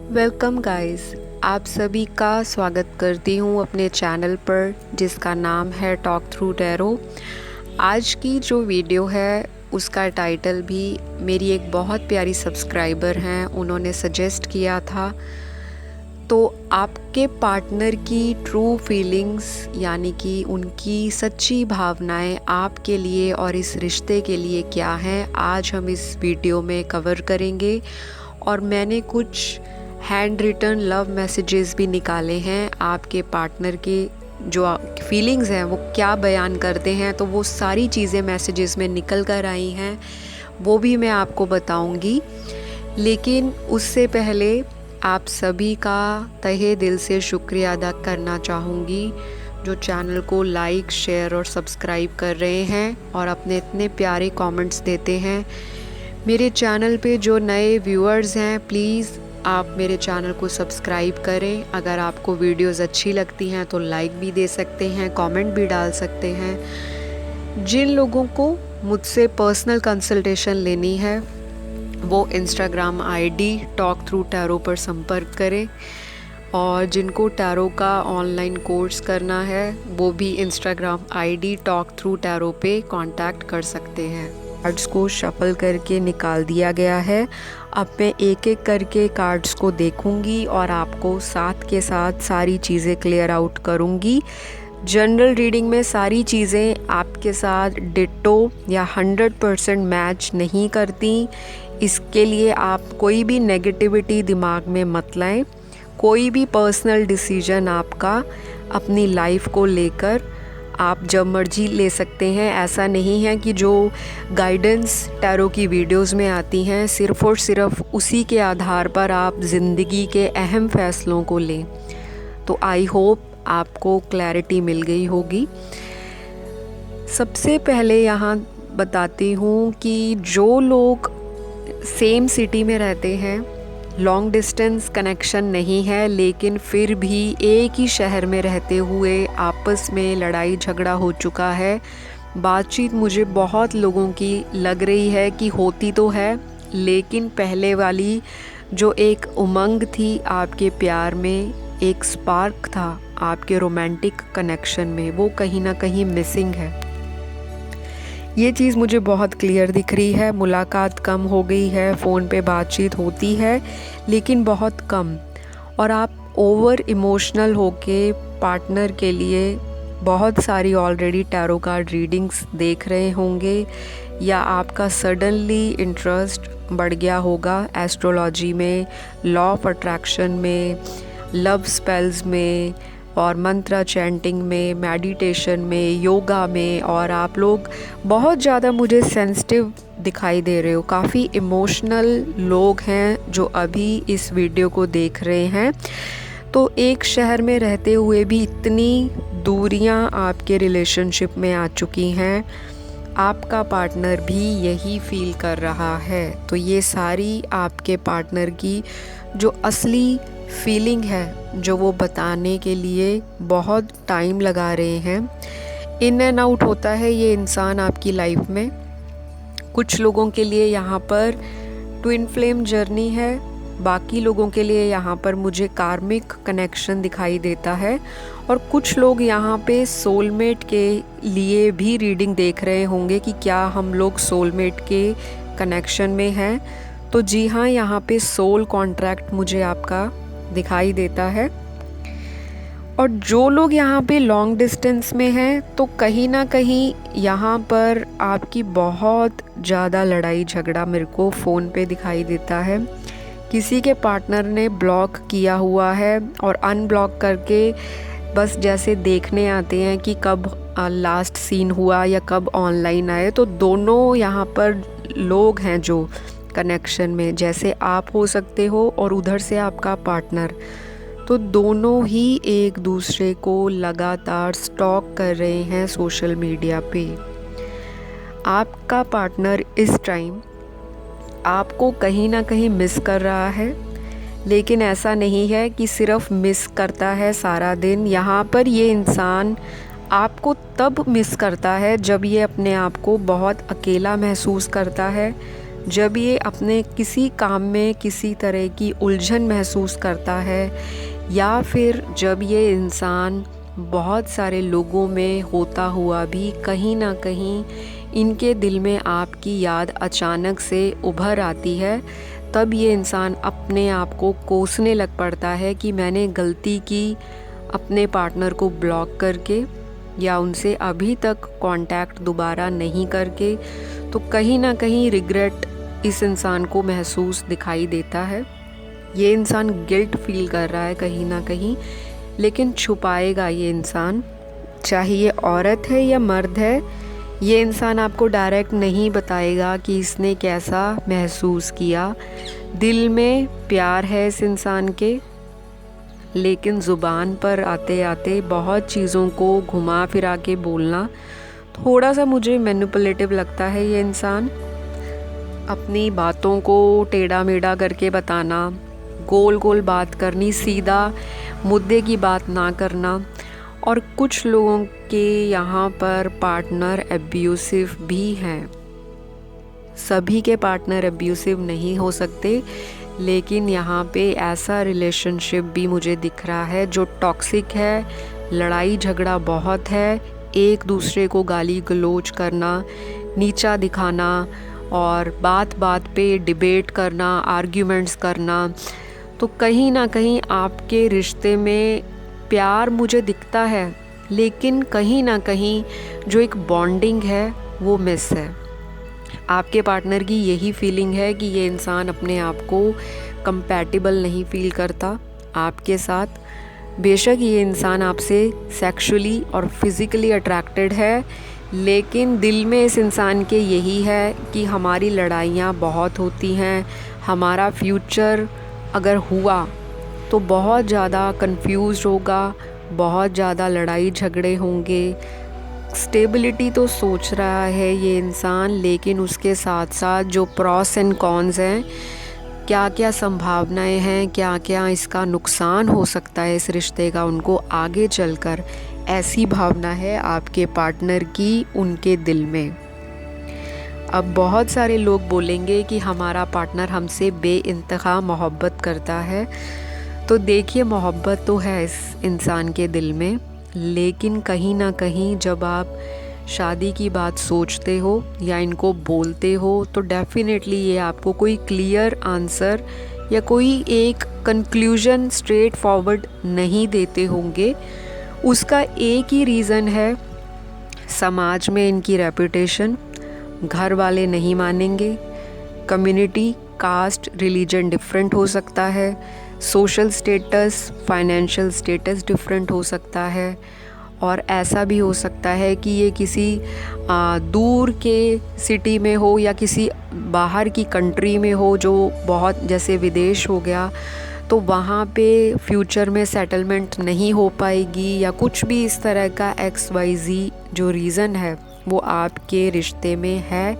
Welcome guys, आप सभी का स्वागत करती हूँ अपने चैनल पर जिसका नाम है टॉक थ्रू टैरो। आज की जो वीडियो है उसका टाइटल भी मेरी एक बहुत प्यारी सब्सक्राइबर हैं उन्होंने सजेस्ट किया था। तो आपके पार्टनर की ट्रू फीलिंग्स यानी कि उनकी सच्ची भावनाएं आपके लिए और इस रिश्ते के लिए क्या हैं, आज हम इस वीडियो में कवर करेंगे। और मैंने कुछ हैंड रिटन लव मैसेजेस भी निकाले हैं आपके पार्टनर के जो फीलिंग्स हैं वो क्या बयान करते हैं, तो वो सारी चीज़ें मैसेजेस में निकल कर आई हैं, वो भी मैं आपको बताऊंगी। लेकिन उससे पहले आप सभी का तहे दिल से शुक्रिया अदा करना चाहूँगी जो चैनल को लाइक, शेयर और सब्सक्राइब कर रहे हैं और अपने इतने प्यारे कमेंट्स देते हैं। मेरे चैनल पे जो नए व्यूअर्स हैं, प्लीज़ आप मेरे चैनल को सब्सक्राइब करें। अगर आपको वीडियोस अच्छी लगती हैं तो लाइक भी दे सकते हैं, कमेंट भी डाल सकते हैं। जिन लोगों को मुझसे पर्सनल कंसल्टेशन लेनी है वो Instagram ID talk through tarot पर संपर्क करें, और जिनको टैरो का ऑनलाइन कोर्स करना है वो भी Instagram ID talk through tarot पे कांटेक्ट कर सकते हैं। कार्ड्स को शफल करके निकाल दिया गया है। अब मैं एक एक करके कार्ड्स को देखूंगी और आपको साथ के साथ सारी चीज़ें क्लियर आउट करूंगी। जनरल रीडिंग में सारी चीज़ें आपके साथ डिट्टो या 100% मैच नहीं करती। इसके लिए आप कोई भी नेगेटिविटी दिमाग में मत लाएं। कोई भी पर्सनल डिसीजन आपका अपनी लाइफ को लेकर आप जब मर्जी ले सकते हैं। ऐसा नहीं है कि जो गाइडेंस टैरो की वीडियोस में आती हैं सिर्फ़ और सिर्फ उसी के आधार पर आप ज़िंदगी के अहम फ़ैसलों को लें। तो आई होप आपको क्लैरिटी मिल गई होगी। सबसे पहले यहाँ बताती हूँ कि जो लोग सेम सिटी में रहते हैं, लॉन्ग डिस्टेंस कनेक्शन नहीं है, लेकिन फिर भी एक ही शहर में रहते हुए आपस में लड़ाई झगड़ा हो चुका है। बातचीत मुझे बहुत लोगों की लग रही है कि होती तो है, लेकिन पहले वाली जो एक उमंग थी आपके प्यार में, एक स्पार्क था आपके रोमांटिक कनेक्शन में, वो कहीं ना कहीं मिसिंग है। ये चीज़ मुझे बहुत क्लियर दिख रही है। मुलाकात कम हो गई है, फ़ोन पे बातचीत होती है लेकिन बहुत कम, और आप ओवर इमोशनल होके पार्टनर के लिए बहुत सारी ऑलरेडी टैरो कार्ड रीडिंग्स देख रहे होंगे, या आपका सडनली इंटरेस्ट बढ़ गया होगा एस्ट्रोलॉजी में, लॉ ऑफ अट्रैक्शन में, लव स्पेल्स में और मंत्रा चैंटिंग में, मेडिटेशन में, योगा में, और आप लोग बहुत ज़्यादा मुझे सेंसिटिव दिखाई दे रहे हो। काफ़ी इमोशनल लोग हैं जो अभी इस वीडियो को देख रहे हैं। तो एक शहर में रहते हुए भी इतनी दूरियां आपके रिलेशनशिप में आ चुकी हैं, आपका पार्टनर भी यही फील कर रहा है। तो ये सारी आपके पार्टनर की जो असली फीलिंग है जो वो बताने के लिए बहुत टाइम लगा रहे हैं। इन एंड आउट होता है ये इंसान आपकी लाइफ में। कुछ लोगों के लिए यहाँ पर ट्विन फ्लेम जर्नी है, बाकी लोगों के लिए यहाँ पर मुझे कार्मिक कनेक्शन दिखाई देता है, और कुछ लोग यहाँ पे सोलमेट के लिए भी रीडिंग देख रहे होंगे कि क्या हम लोग सोलमेट के कनेक्शन में हैं। तो जी हाँ, यहाँ पे सोल कॉन्ट्रैक्ट मुझे आपका दिखाई देता है। और जो लोग यहाँ पे लॉन्ग डिस्टेंस में हैं तो कहीं ना कहीं यहाँ पर आपकी बहुत ज़्यादा लड़ाई झगड़ा मेरे को फ़ोन पे दिखाई देता है। किसी के पार्टनर ने ब्लॉक किया हुआ है और अनब्लॉक करके बस जैसे देखने आते हैं कि कब लास्ट सीन हुआ या कब ऑनलाइन आए। तो दोनों यहाँ पर लोग हैं जो कनेक्शन में, जैसे आप हो सकते हो और उधर से आपका पार्टनर, तो दोनों ही एक दूसरे को लगातार स्टॉक कर रहे हैं सोशल मीडिया पे। आपका पार्टनर इस टाइम आपको कहीं ना कहीं मिस कर रहा है, लेकिन ऐसा नहीं है कि सिर्फ मिस करता है सारा दिन। यहाँ पर ये इंसान आपको तब मिस करता है जब ये अपने आप को बहुत अकेला महसूस करता है, जब ये अपने किसी काम में किसी तरह की उलझन महसूस करता है, या फिर जब ये इंसान बहुत सारे लोगों में होता हुआ भी कहीं ना कहीं इनके दिल में आपकी याद अचानक से उभर आती है, तब ये इंसान अपने आप को कोसने लग पड़ता है कि मैंने गलती की अपने पार्टनर को ब्लॉक करके या उनसे अभी तक कांटेक्ट दोबारा नहीं करके। तो कहीं ना कहीं रिग्रेट इस इंसान को महसूस दिखाई देता है। ये इंसान गिल्ट फील कर रहा है कहीं ना कहीं, लेकिन छुपाएगा ये इंसान, चाहे ये औरत है या मर्द है। ये इंसान आपको डायरेक्ट नहीं बताएगा कि इसने कैसा महसूस किया। दिल में प्यार है इस इंसान के, लेकिन ज़ुबान पर आते आते बहुत चीज़ों को घुमा फिरा के बोलना थोड़ा सा मुझे मैनिपुलेटिव लगता है। ये इंसान अपनी बातों को टेढ़ा मेढ़ा करके बताना, गोल गोल बात करनी, सीधा मुद्दे की बात ना करना। और कुछ लोगों के यहाँ पर पार्टनर एब्यूसिव भी हैं। सभी के पार्टनर एब्यूसिव नहीं हो सकते, लेकिन यहाँ पे ऐसा रिलेशनशिप भी मुझे दिख रहा है जो टॉक्सिक है, लड़ाई झगड़ा बहुत है, एक दूसरे को गाली गलौज करना, नीचा दिखाना और बात बात पे डिबेट करना, आर्ग्यूमेंट्स करना। तो कहीं ना कहीं आपके रिश्ते में प्यार मुझे दिखता है, लेकिन कहीं ना कहीं जो एक बॉन्डिंग है वो मिस है। आपके पार्टनर की यही फीलिंग है कि ये इंसान अपने आप को कंपैटिबल नहीं फील करता आपके साथ। बेशक ये इंसान आपसे सेक्सुअली और फिज़िकली अट्रैक्टेड है, लेकिन दिल में इस इंसान के यही है कि हमारी लड़ाइयाँ बहुत होती हैं, हमारा फ्यूचर अगर हुआ तो बहुत ज़्यादा कंफ्यूज होगा, बहुत ज़्यादा लड़ाई झगड़े होंगे। स्टेबिलिटी तो सोच रहा है ये इंसान, लेकिन उसके साथ साथ जो प्रॉस एंड कॉन्स हैं, क्या क्या संभावनाएं हैं, क्या क्या इसका नुकसान हो सकता है इस रिश्ते का उनको आगे चलकर, ऐसी भावना है आपके पार्टनर की उनके दिल में। अब बहुत सारे लोग बोलेंगे कि हमारा पार्टनर हमसे बेइंतहा मोहब्बत करता है। तो देखिए, मोहब्बत तो है इस इंसान के दिल में, लेकिन कहीं ना कहीं जब आप शादी की बात सोचते हो या इनको बोलते हो, तो डेफिनेटली ये आपको कोई क्लियर आंसर या कोई एक कंक्लूजन स्ट्रेट फॉरवर्ड नहीं देते होंगे। उसका एक ही रीज़न है, समाज में इनकी रेपुटेशन, घर वाले नहीं मानेंगे, कम्युनिटी, कास्ट, रिलीजन डिफरेंट हो सकता है, social status, financial status different हो सकता है, और ऐसा भी हो सकता है कि ये किसी दूर के सिटी में हो या किसी बाहर की कंट्री में हो, जो बहुत जैसे विदेश हो गया, तो वहाँ पे फ्यूचर में सेटलमेंट नहीं हो पाएगी, या कुछ भी इस तरह का XYZ जो रीज़न है वो आपके रिश्ते में है।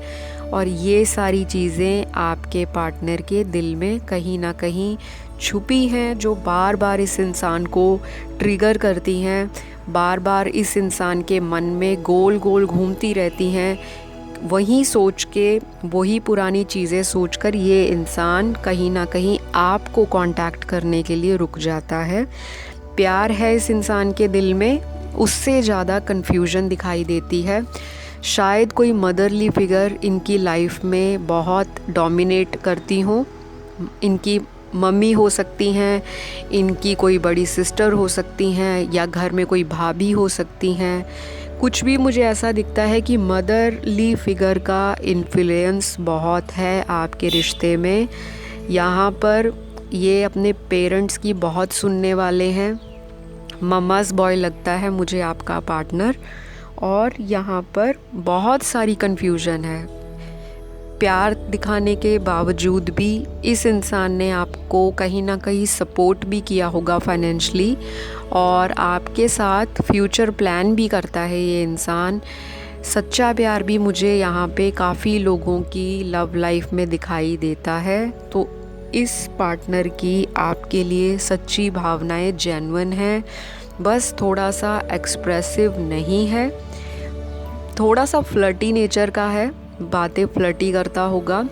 और ये सारी चीज़ें आपके पार्टनर के दिल में कहीं ना कहीं छुपी हैं, जो बार बार इस इंसान को ट्रिगर करती हैं, बार बार इस इंसान के मन में गोल गोल घूमती रहती हैं। वही सोच के, वही पुरानी चीज़ें सोचकर ये इंसान कहीं ना कहीं आपको कांटेक्ट करने के लिए रुक जाता है। प्यार है इस इंसान के दिल में, उससे ज़्यादा कन्फ्यूजन दिखाई देती है। शायद कोई मदरली फिगर इनकी लाइफ में बहुत डोमिनेट करती हो, इनकी मम्मी हो सकती हैं, इनकी कोई बड़ी सिस्टर हो सकती हैं, या घर में कोई भाभी हो सकती हैं। कुछ भी मुझे ऐसा दिखता है कि मदरली फिगर का इन्फ्लुएंस बहुत है आपके रिश्ते में। यहाँ पर ये अपने पेरेंट्स की बहुत सुनने वाले हैं। मम्माज़ बॉय लगता है मुझे आपका पार्टनर, और यहाँ पर बहुत सारी कन्फ्यूजन है। प्यार दिखाने के बावजूद भी इस इंसान ने आपको कहीं ना कहीं सपोर्ट भी किया होगा फाइनेंशली, और आपके साथ फ्यूचर प्लान भी करता है ये इंसान। सच्चा प्यार भी मुझे यहाँ पे काफ़ी लोगों की लव लाइफ में दिखाई देता है। तो इस पार्टनर की आपके लिए सच्ची भावनाएं जेन्युइन हैं, बस थोड़ा सा एक्सप्रेसिव नहीं है, थोड़ा सा फ्लर्टी नेचर का है, बातें फ्लर्टी करता होगा,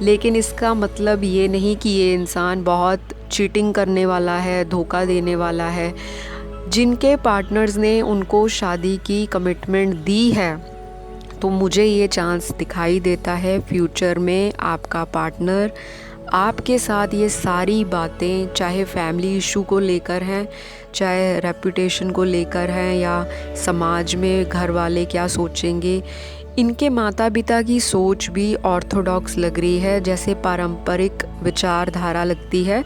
लेकिन इसका मतलब ये नहीं कि ये इंसान बहुत चीटिंग करने वाला है, धोखा देने वाला है। जिनके पार्टनर्स ने उनको शादी की कमिटमेंट दी है, तो मुझे ये चांस दिखाई देता है फ्यूचर में आपका पार्टनर आपके साथ ये सारी बातें, चाहे फैमिली इशू को लेकर हैं, चाहे रेपुटेशन को लेकर हैं, या समाज में घर वाले क्या सोचेंगे, इनके माता पिता की सोच भी ऑर्थोडॉक्स लग रही है, जैसे पारंपरिक विचारधारा लगती है।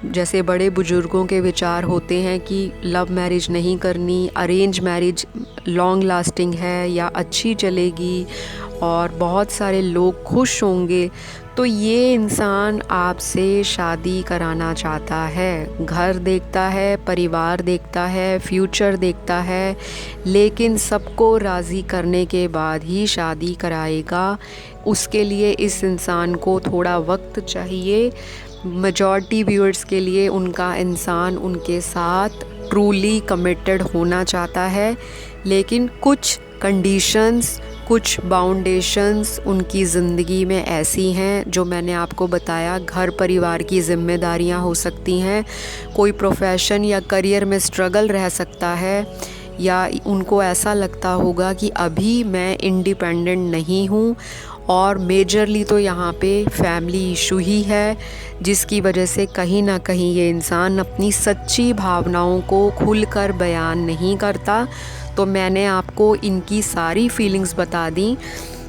जैसे बड़े बुजुर्गों के विचार होते हैं कि लव मैरिज नहीं करनी, अरेंज मैरिज लॉन्ग लास्टिंग है या अच्छी चलेगी और बहुत सारे लोग खुश होंगे। तो ये इंसान आपसे शादी कराना चाहता है, घर देखता है, परिवार देखता है, फ्यूचर देखता है, लेकिन सबको राज़ी करने के बाद ही शादी कराएगा। उसके लिए इस इंसान को थोड़ा वक्त चाहिए। मेजॉरिटी व्यूअर्स के लिए उनका इंसान उनके साथ ट्रूली कमिटेड होना चाहता है, लेकिन कुछ कंडीशंस, कुछ बाउंडेशंस उनकी ज़िंदगी में ऐसी हैं जो मैंने आपको बताया। घर परिवार की ज़िम्मेदारियां हो सकती हैं, कोई प्रोफेशन या करियर में स्ट्रगल रह सकता है, या उनको ऐसा लगता होगा कि अभी मैं इंडिपेंडेंट नहीं हूँ, और मेजरली तो यहाँ पे फैमिली इशू ही है, जिसकी वजह से कहीं ना कहीं ये इंसान अपनी सच्ची भावनाओं को खुलकर बयान नहीं करता। तो मैंने आपको इनकी सारी फीलिंग्स बता दी।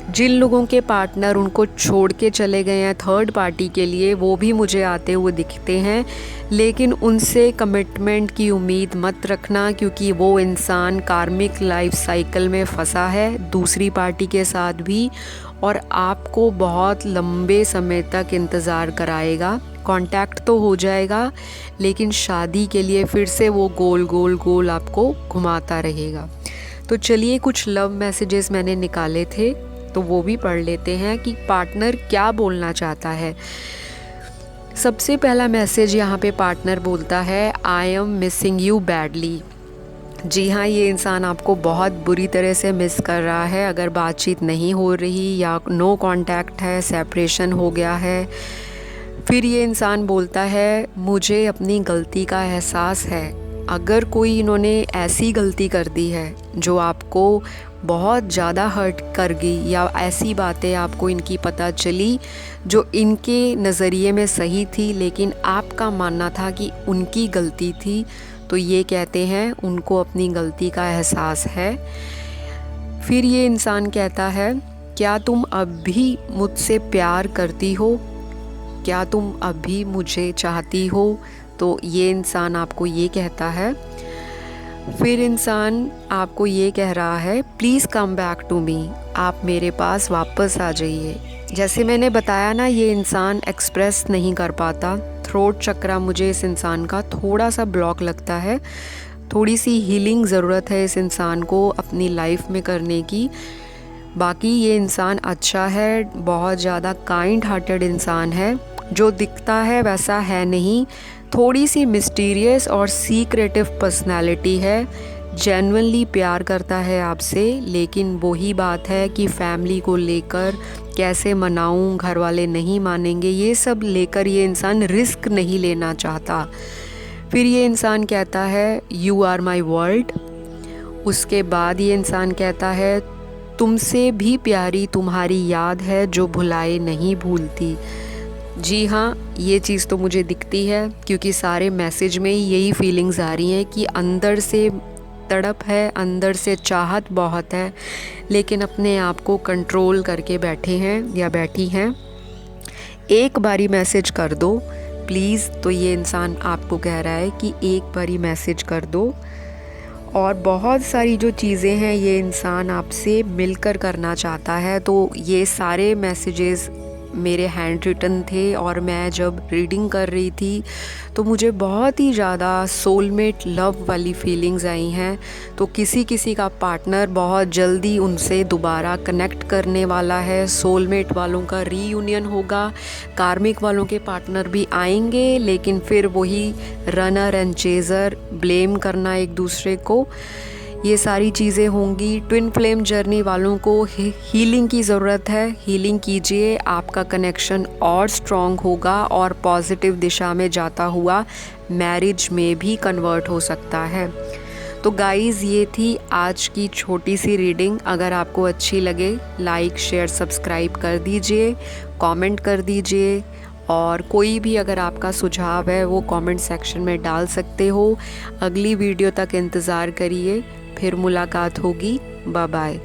जिन लोगों के पार्टनर उनको छोड़ के चले गए हैं थर्ड पार्टी के लिए, वो भी मुझे आते हुए दिखते हैं, लेकिन उनसे कमिटमेंट की उम्मीद मत रखना, क्योंकि वो इंसान कार्मिक लाइफ साइकिल में फंसा है दूसरी पार्टी के साथ भी, और आपको बहुत लंबे समय तक इंतज़ार कराएगा। कांटेक्ट तो हो जाएगा, लेकिन शादी के लिए फिर से वो गोल गोल गोल आपको घुमाता रहेगा। तो चलिए, कुछ लव मैसेजेस मैंने निकाले थे तो वो भी पढ़ लेते हैं कि पार्टनर क्या बोलना चाहता है। सबसे पहला मैसेज यहाँ पे पार्टनर बोलता है, I am missing you badly. जी हाँ, ये इंसान आपको बहुत बुरी तरह से मिस कर रहा है। अगर बातचीत नहीं हो रही या नो कांटेक्ट है, सेपरेशन हो गया है। फिर ये इंसान बोलता है, मुझे अपनी गलती का एहसास है। अगर कोई इन्होंने ऐसी गलती कर दी है जो आपको बहुत ज़्यादा हर्ट कर गई, या ऐसी बातें आपको इनकी पता चली जो इनके नज़रिए में सही थी लेकिन आपका मानना था कि उनकी गलती थी, तो ये कहते हैं उनको अपनी गलती का एहसास है। फिर ये इंसान कहता है, क्या तुम अब भी मुझसे प्यार करती हो? क्या तुम अब भी मुझे चाहती हो? तो ये इंसान आपको ये कहता है। फिर इंसान आपको ये कह रहा है, please come back to me, आप मेरे पास वापस आ जाइए। जैसे मैंने बताया ना, ये इंसान एक्सप्रेस नहीं कर पाता। थ्रोट चक्रा मुझे इस इंसान का थोड़ा सा ब्लॉक लगता है। थोड़ी सी हीलिंग ज़रूरत है इस इंसान को अपनी लाइफ में करने की। बाकी ये इंसान अच्छा है, बहुत ज़्यादा काइंड हार्टेड इंसान है। जो दिखता है वैसा है नहीं, थोड़ी सी मिस्टीरियस और सीक्रेटिव पर्सनालिटी है। जेन्युइनली प्यार करता है आपसे, लेकिन वही बात है कि फैमिली को लेकर कैसे मनाऊं, घर वाले नहीं मानेंगे, ये सब लेकर ये इंसान रिस्क नहीं लेना चाहता। फिर ये इंसान कहता है, यू आर माई वर्ल्ड। उसके बाद ये इंसान कहता है, तुमसे भी प्यारी तुम्हारी याद है जो भुलाए नहीं भूलती। जी हाँ, ये चीज़ तो मुझे दिखती है, क्योंकि सारे मैसेज में यही फीलिंग्स आ रही हैं कि अंदर से तड़प है, अंदर से चाहत बहुत है, लेकिन अपने आप को कंट्रोल करके बैठे हैं या बैठी हैं। एक बारी मैसेज कर दो प्लीज़। तो ये इंसान आपको कह रहा है कि एक बारी मैसेज कर दो। और बहुत सारी जो चीज़ें हैं ये इंसान आपसे मिलकर करना चाहता है। तो ये सारे मैसेजेस मेरे हैंड रिटन थे, और मैं जब रीडिंग कर रही थी तो मुझे बहुत ही ज़्यादा सोलमेट लव वाली फीलिंग्स आई हैं। तो किसी किसी का पार्टनर बहुत जल्दी उनसे दोबारा कनेक्ट करने वाला है। सोलमेट वालों का रीयूनियन होगा, कार्मिक वालों के पार्टनर भी आएंगे, लेकिन फिर वही रनर एंड चेज़र, ब्लेम करना एक दूसरे को, ये सारी चीज़ें होंगी। ट्विन फ्लेम जर्नी वालों को हीलिंग की ज़रूरत है, हीलिंग कीजिए, आपका कनेक्शन और स्ट्रॉन्ग होगा और पॉजिटिव दिशा में जाता हुआ मैरिज में भी कन्वर्ट हो सकता है। तो गाइज़, ये थी आज की छोटी सी रीडिंग। अगर आपको अच्छी लगे लाइक शेयर सब्सक्राइब कर दीजिए, कमेंट कर दीजिए, और कोई भी अगर आपका सुझाव है वो कमेंट सेक्शन में डाल सकते हो। अगली वीडियो तक इंतज़ार करिए, फिर मुलाकात होगी। Bye bye.